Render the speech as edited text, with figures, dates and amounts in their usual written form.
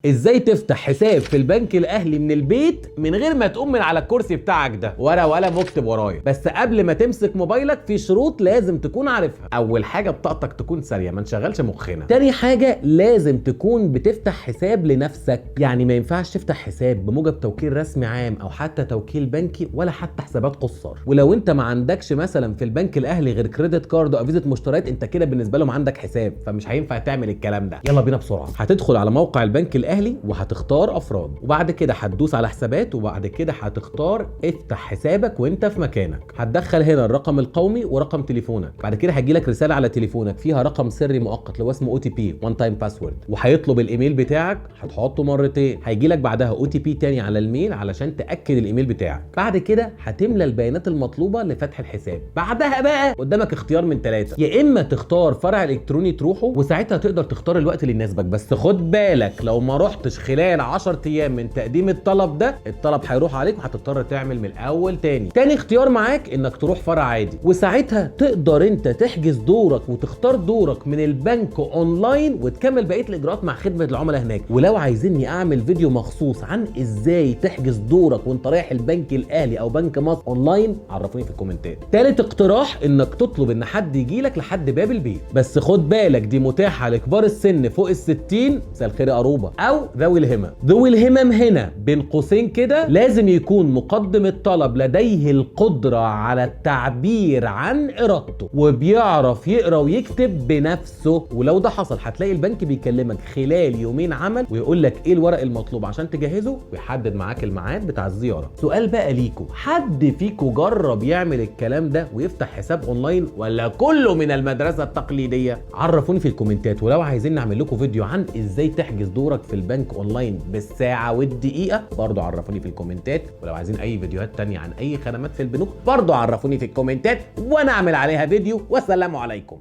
ازاي تفتح حساب في البنك الاهلي من البيت من غير ما تقوم من على الكرسي بتاعك ده ولا مكتب ورايا. بس قبل ما تمسك موبايلك في شروط لازم تكون عارفها. اول حاجه بطاقتك تكون ساريه، ما نشغلش مخنا. تاني حاجه لازم تكون بتفتح حساب لنفسك، يعني ما ينفعش تفتح حساب بموجب توكيل رسمي عام او حتى توكيل بنكي ولا حتى حسابات قصار. ولو انت ما عندكش مثلا في البنك الاهلي غير كريدت كارد او فيزا مشتريات، انت كده بالنسبه لهم عندك حساب، فمش هينفع تعمل الكلام ده. يلا بينا بسرعه. هتدخل على موقع البنك الاهلي وهتختار افراد، وبعد كده هتدوس على حسابات، وبعد كده هتختار افتح حسابك وانت في مكانك. هتدخل هنا الرقم القومي ورقم تليفونك. بعد كده هيجيلك رساله على تليفونك فيها رقم سري مؤقت اللي هو اسمه OTP وان تايم باسورد، وهيطلب الايميل بتاعك هتحطه مرتين. هيجيلك بعدها OTP تاني على الميل علشان تاكد الايميل بتاعك. بعد كده هتملى البيانات المطلوبه لفتح الحساب. بعدها بقى قدامك اختيار من 3، يا اما تختار فرع الكتروني تروحه وساعتها تقدر تختار الوقت اللي يناسبك، بس خد بالك لو ما رحتش خلال 10 ايام من تقديم الطلب ده، الطلب هيروح عليك وهتضطر تعمل من الاول تاني. تاني اختيار معاك انك تروح فرع عادي، وساعتها تقدر انت تحجز دورك وتختار دورك من البنك اونلاين وتكمل بقيه الاجراءات مع خدمه العملاء هناك. ولو عايزيني اعمل فيديو مخصوص عن ازاي تحجز دورك وانت رايح البنك الاهلي او بنك مصر اونلاين، عرفوني في الكومنتات. تالت اقتراح انك تطلب ان حد يجيلك لحد باب البيت، بس خد بالك دي متاحه لكبار السن فوق ال60، مساء الخير يا قروبه، او ذوي الهمم. ذوي الهمم هنا بين قوسين كده لازم يكون مقدم الطلب لديه القدره على التعبير عن ارادته وبيعرف يقرا ويكتب بنفسه. ولو ده حصل هتلاقي البنك بيكلمك خلال يومين عمل ويقول لك ايه الورق المطلوب عشان تجهزه ويحدد معاك الميعاد بتاع الزياره. سؤال بقى ليكوا، حد فيكوا جرب يعمل الكلام ده ويفتح حساب اونلاين ولا كله من المدرسه التقليديه؟ عرفوني في الكومنتات. ولو عايزين نعمل لكم فيديو عن ازاي تحجز دورك في البنك اونلاين بالساعه والدقيقه، برضو عرفوني في الكومنتات. ولو عايزين اي فيديوهات تانية عن اي خدمات في البنوك، برضو عرفوني في الكومنتات وانا اعمل عليها فيديو. والسلام عليكم.